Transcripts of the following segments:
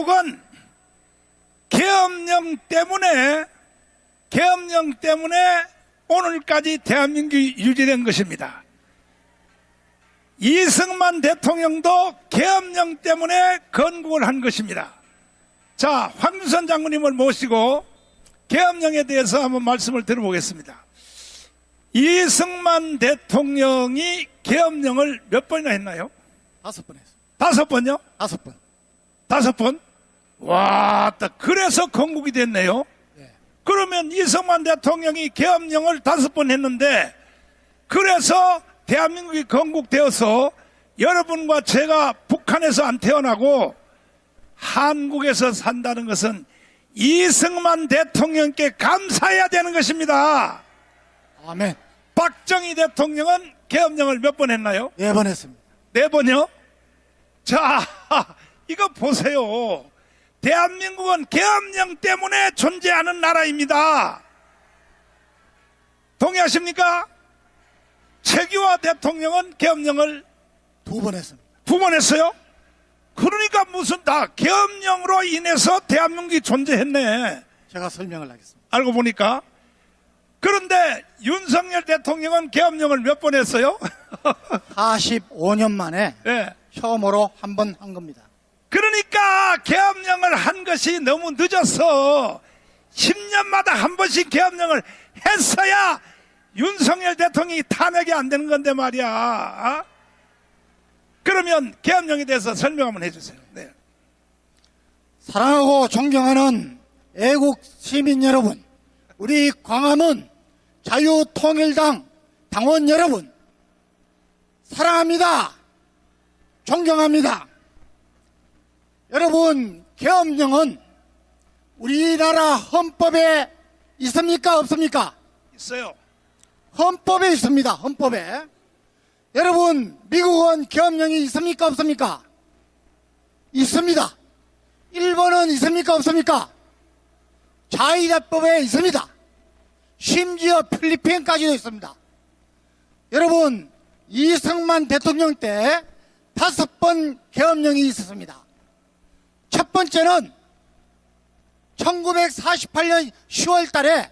결국은 계엄령 때문에 오늘까지 대한민국이 유지된 것입니다. 이승만 대통령도 계엄령 때문에 건국을 한 것입니다. 자, 황준선 장군님을 모시고 계엄령에 대해서 한번 말씀을 들어보겠습니다. 이승만 대통령이 계엄령을 몇 번이나 했나요? 5번 했어요. 5번요? 5번. 5번? 와, 그래서 건국이 됐네요. 네. 그러면 이승만 대통령이 계엄령을 5번 했는데, 그래서 대한민국이 건국되어서 여러분과 제가 북한에서 안 태어나고 한국에서 산다는 것은 이승만 대통령께 감사해야 되는 것입니다. 아멘. 박정희 대통령은 계엄령을 몇 번 했나요? 4번 했습니다. 4번이요? 자, 이거 보세요. 대한민국은 계엄령 때문에 존재하는 나라입니다. 동의하십니까? 최규하 대통령은 계엄령을 2번 했습니다. 2번 했어요? 그러니까 무슨 다 계엄령으로 인해서 대한민국이 존재했네. 제가 설명을 하겠습니다. 알고 보니까. 그런데 윤석열 대통령은 계엄령을 몇 번 했어요? 45년 만에 네. 처음으로 한 번 한 겁니다. 그러니까 계엄령을 한 것이 너무 늦었어. 10년마다 한 번씩 계엄령을 했어야 윤석열 대통령이 탄핵이 안 되는 건데 말이야. 그러면 계엄령에 대해서 설명 한번 해주세요. 네. 사랑하고 존경하는 애국 시민 여러분, 우리 광화문 자유통일당 당원 여러분, 사랑합니다. 존경합니다. 여러분, 계엄령은 우리나라 헌법에 있습니까? 없습니까? 있어요. 헌법에 있습니다. 헌법에. 여러분, 미국은 계엄령이 있습니까? 없습니까? 있습니다. 일본은 있습니까? 없습니까? 자위대법에 있습니다. 심지어 필리핀까지도 있습니다. 여러분, 이승만 대통령 때 5번 계엄령이 있었습니다. 첫 번째는 1948년 10월 달에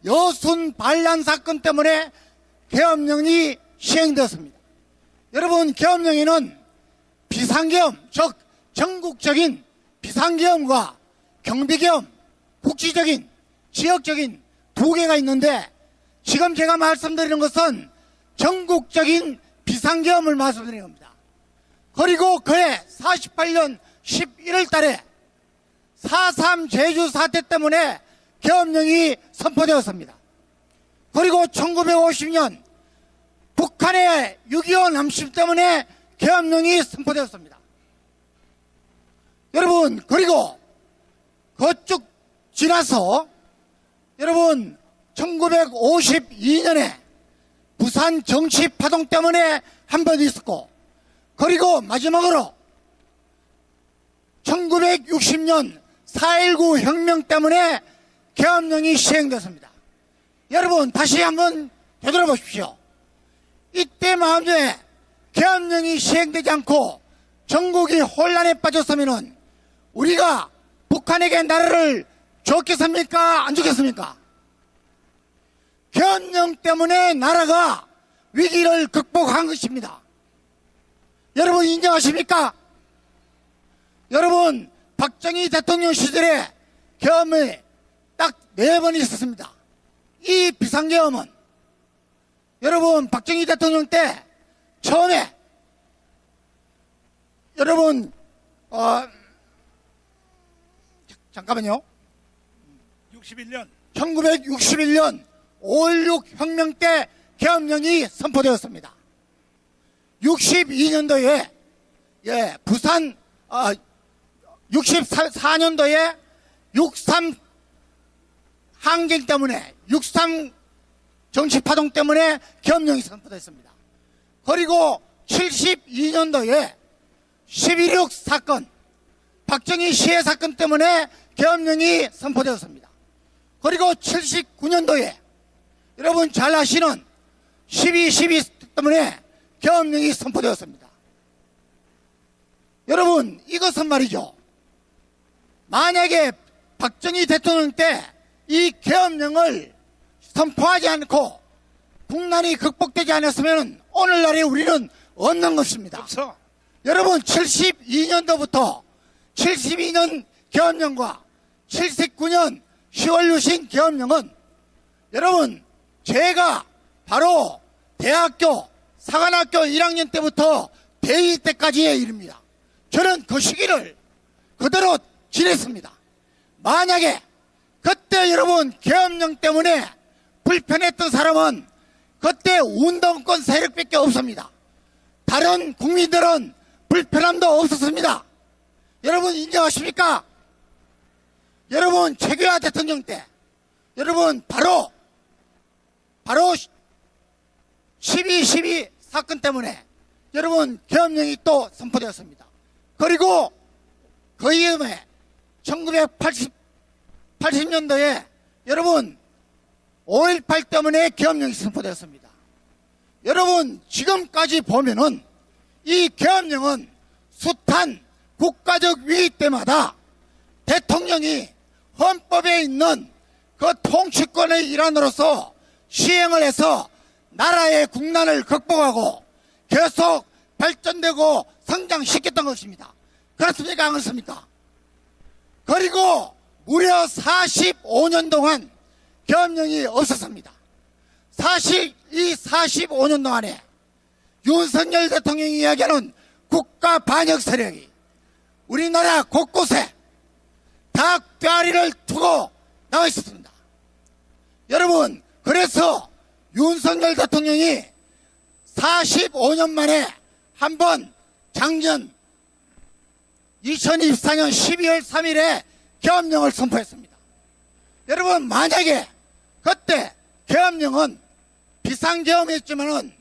여순 반란 사건 때문에 계엄령이 시행되었습니다. 여러분, 계엄령에는 비상계엄, 즉 전국적인 비상계엄과 경비계엄, 국지적인, 지역적인 2개가 있는데, 지금 제가 말씀드리는 것은 전국적인 비상계엄을 말씀드리는 겁니다. 그리고 그해 48년 11월 달에 4.3 제주 사태 때문에 계엄령이 선포되었습니다. 그리고 1950년 북한의 6.25 남심 때문에 계엄령이 선포되었습니다. 여러분, 그리고 그쭉 지나서 여러분 1952년에 부산 정치 파동 때문에 한 번 있었고, 그리고 마지막으로 1960년 4.19 혁명 때문에 계엄령이 시행됐습니다. 여러분, 다시 한번 되돌아보십시오. 이때 마음에 계엄령이 시행되지 않고 전국이 혼란에 빠졌으면 우리가 북한에게 나라를 줬겠습니까? 안 줬겠습니까? 계엄령 때문에 나라가 위기를 극복한 것입니다. 여러분, 인정하십니까? 여러분, 박정희 대통령 시절에 계엄이 딱 4번 있었습니다. 이 비상계엄은 여러분, 박정희 대통령 때 처음에 여러분 잠깐만요. 61년 1961년 5.16 혁명 때 계엄령이 선포되었습니다. 62년도에 부산 64년도에 6.3 항쟁 때문에 6.3 정치파동 때문에 계엄령이 선포됐습니다. 그리고 72년도에 11.6 사건, 박정희 시해 사건 때문에 계엄령이 선포되었습니다. 그리고 79년도에 여러분 잘 아시는 12.12 때문에 계엄령이 선포되었습니다. 여러분, 이것은 말이죠, 만약에 박정희 대통령 때 이 계엄령을 선포하지 않고 국난이 극복되지 않았으면 오늘날에 우리는 없는 것입니다. 없어. 여러분 72년도부터 72년 계엄령과 79년 10월 유신 계엄령은 여러분 제가 바로 대학교 사관학교 1학년 때부터 대위 때까지의 일입니다. 저는 그 시기를 그대로 지냈습니다. 만약에 그때 여러분 계엄령 때문에 불편했던 사람은 그때 운동권 세력밖에 없습니다. 다른 국민들은 불편함도 없었습니다. 여러분 인정하십니까? 여러분 최규하 대통령 때 여러분 바로 12.12 사건 때문에 여러분 계엄령이 또 선포되었습니다. 그리고 그 이후에 1980년도에 여러분 5.18 때문에 계엄령이 선포되었습니다. 여러분 지금까지 보면은 이 계엄령은 숱한 국가적 위기 때마다 대통령이 헌법에 있는 그 통치권의 일환으로서 시행을 해서 나라의 국난을 극복하고 계속 발전되고 성장시켰던 것입니다. 그렇습니까? 안 그렇습니까? 그리고 무려 45년 동안 계엄령이 없었습니다. 사실 이 45년 동안에 윤석열 대통령이 이야기하는 국가 반역 세력이 우리나라 곳곳에 닭다리를 두고 나와 있었습니다. 여러분 그래서 윤석열 대통령이 45년 만에 한번 작년 2024년 12월 3일에 계엄령을 선포했습니다. 여러분 만약에 그때 계엄령은 비상계엄이었지만은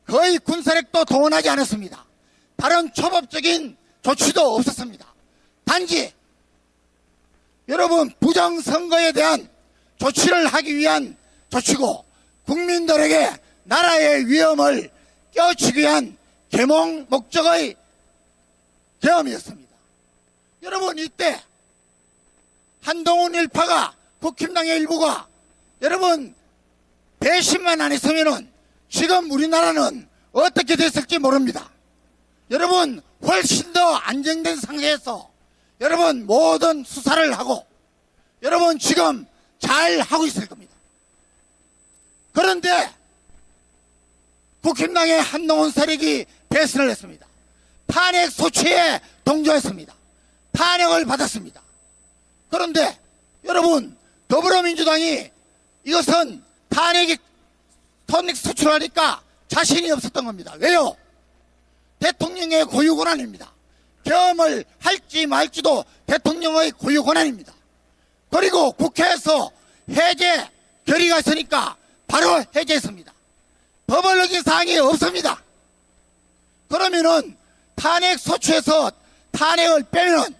거의 군사력도 동원하지 않았습니다. 다른 초법적인 조치도 없었습니다. 단지 여러분 부정선거에 대한 조치를 하기 위한 조치고 국민들에게 나라의 위험을 깨우치기 위한 계몽 목적의 계엄이었습니다. 여러분 이때 한동훈 일파가 국힘당의 일부가 여러분 배신만 안 했으면은 지금 우리나라는 어떻게 됐을지 모릅니다. 여러분 훨씬 더 안정된 상태에서 여러분 모든 수사를 하고 여러분 지금 잘 하고 있을 겁니다. 그런데 국힘당의 한동훈 세력이 배신을 했습니다. 탄핵 소추에 동조했습니다. 탄핵을 받았습니다. 그런데 여러분 더불어민주당이 이것은 탄핵 소추하니까 자신이 없었던 겁니다. 왜요? 대통령의 고유 권한입니다. 계엄을 할지 말지도 대통령의 고유 권한입니다. 그리고 국회에서 해제 결의가 있으니까 바로 해제했습니다. 법원적인 사항이 없습니다. 그러면은 탄핵 소추에서 탄핵을 빼면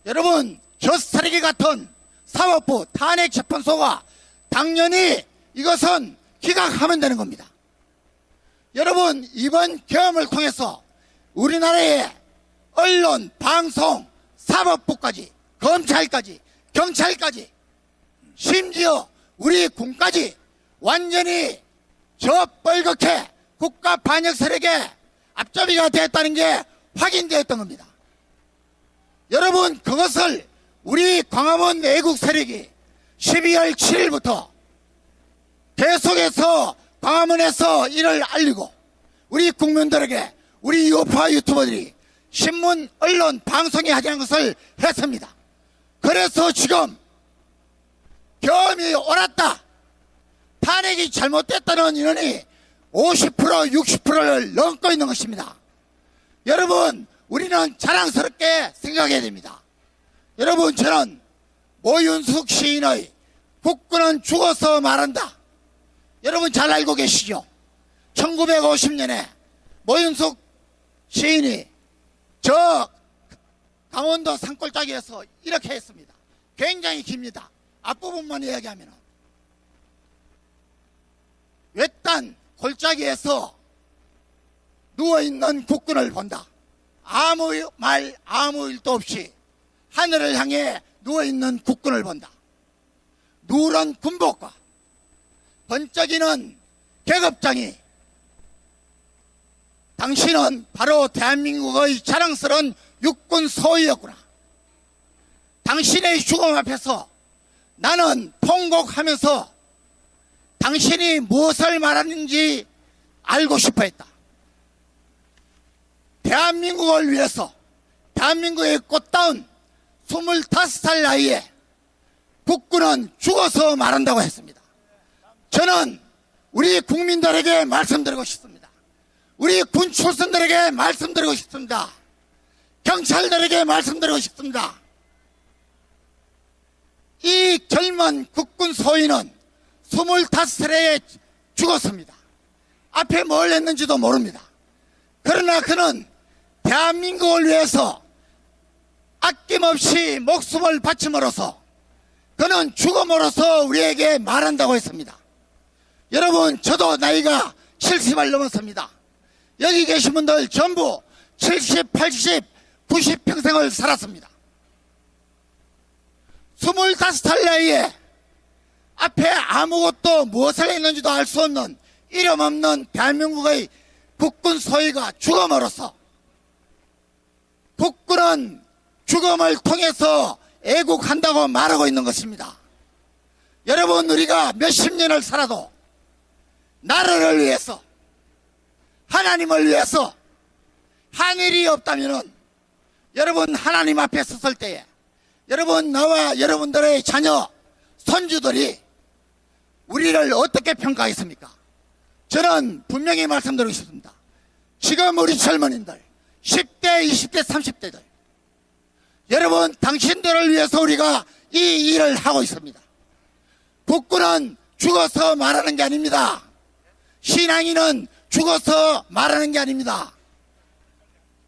여러분 젖사리기 같은 사법부 탄핵재판소가 당연히 이것은 기각하면 되는 겁니다. 여러분 이번 계엄을 통해서 우리나라의 언론, 방송, 사법부까지 검찰까지 경찰까지 심지어 우리 군까지 완전히 저 뻘겋게 국가 반역 세력의 앞잡이가 됐다는 게 확인되었던 겁니다. 여러분 그것을 우리 광화문 애국 세력이 12월 7일부터 계속해서 광화문에서 이를 알리고 우리 국민들에게 우리 유파 유튜버들이 신문, 언론, 방송에 하지 않은 것을 했습니다. 그래서 지금 계엄이 옳았다, 탄핵이 잘못됐다는 인원이 50% 60%를 넘고 있는 것입니다. 여러분 우리는 자랑스럽게 생각해야 됩니다. 여러분 저는 모윤숙 시인의 국군은 죽어서 말한다 여러분 잘 알고 계시죠? 1950년에 모윤숙 시인이 저 강원도 산골짜기에서 이렇게 했습니다. 굉장히 깁니다. 앞부분만 이야기하면 외딴 골짜기에서 누워있는 국군을 본다. 아무 말 아무 일도 없이 하늘을 향해 누워있는 국군을 본다. 누런 군복과 번쩍이는 계급장이 당신은 바로 대한민국의 자랑스러운 육군 소위였구나. 당신의 죽음 앞에서 나는 통곡하면서 당신이 무엇을 말하는지 알고 싶어 했다. 대한민국을 위해서 대한민국의 꽃다운 25살 나이에 국군은 죽어서 말한다고 했습니다. 저는 우리 국민들에게 말씀드리고 싶습니다. 우리 군 출신들에게 말씀드리고 싶습니다. 경찰들에게 말씀드리고 싶습니다. 이 젊은 국군 소위는 25살에 죽었습니다. 앞에 뭘 했는지도 모릅니다. 그러나 그는 대한민국을 위해서 아낌없이 목숨을 바침으로써 그는 죽음으로써 우리에게 말한다고 했습니다. 여러분, 저도 나이가 70을 넘었습니다. 여기 계신 분들 전부 70, 80, 90 평생을 살았습니다. 25살 나이에 앞에 아무것도 무엇을 했는지도 알 수 없는 이름 없는 대한민국의 국군 소위가 죽음으로써 국군은 죽음을 통해서 애국한다고 말하고 있는 것입니다. 여러분, 우리가 몇십 년을 살아도 나라를 위해서, 하나님을 위해서 한 일이 없다면은 여러분, 하나님 앞에 섰을 때에 여러분, 나와 여러분들의 자녀, 손주들이 우리를 어떻게 평가하겠습니까? 저는 분명히 말씀드리고 싶습니다. 지금 우리 젊은이들 10대, 20대, 30대들 여러분, 당신들을 위해서 우리가 이 일을 하고 있습니다. 국군은 죽어서 말하는 게 아닙니다. 신앙인은 죽어서 말하는 게 아닙니다.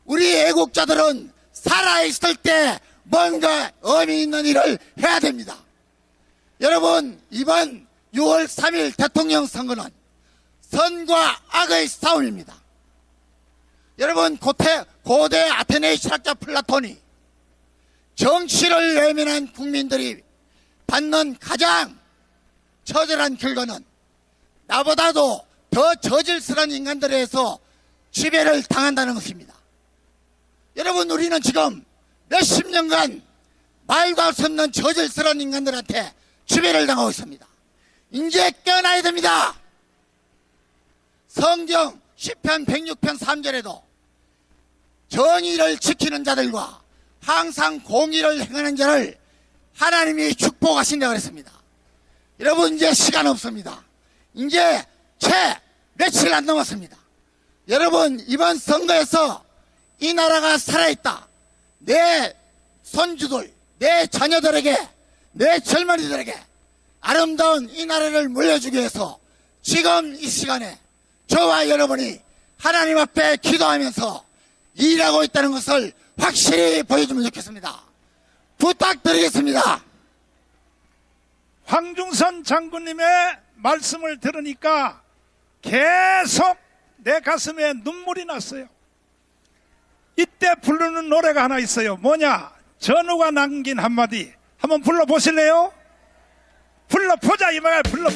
우리 애국자들은 살아있을 때 뭔가 의미 있는 일을 해야 됩니다. 여러분, 이번 6월 3일 대통령 선거는 선과 악의 싸움입니다. 여러분, 고대 아테네의 철학자 플라톤이 정치를 외면한 국민들이 받는 가장 처절한 결과는 나보다도 더 저질스러운 인간들에 의해서 지배를 당한다는 것입니다. 여러분, 우리는 지금 몇십 년간 말도 할 수 없는 저질스러운 인간들한테 지배를 당하고 있습니다. 이제 깨어나야 됩니다. 성경 시편 106편 3절에도 정의를 지키는 자들과 항상 공의를 행하는 자를 하나님이 축복하신다고 그랬습니다. 여러분, 이제 시간 없습니다. 이제 채 며칠 안 남았습니다. 여러분, 이번 선거에서 이 나라가 살아있다. 내 손주들, 내 자녀들에게, 내 젊은이들에게 아름다운 이 나라를 물려주기 위해서 지금 이 시간에 저와 여러분이 하나님 앞에 기도하면서 일하고 있다는 것을 확실히 보여주면 좋겠습니다. 부탁드리겠습니다. 황중선 장군님의 말씀을 들으니까 계속 내 가슴에 눈물이 났어요. 이때 부르는 노래가 하나 있어요. 뭐냐? 전우가 남긴 한마디. 한번 불러보실래요? 불러보자 이 말이야.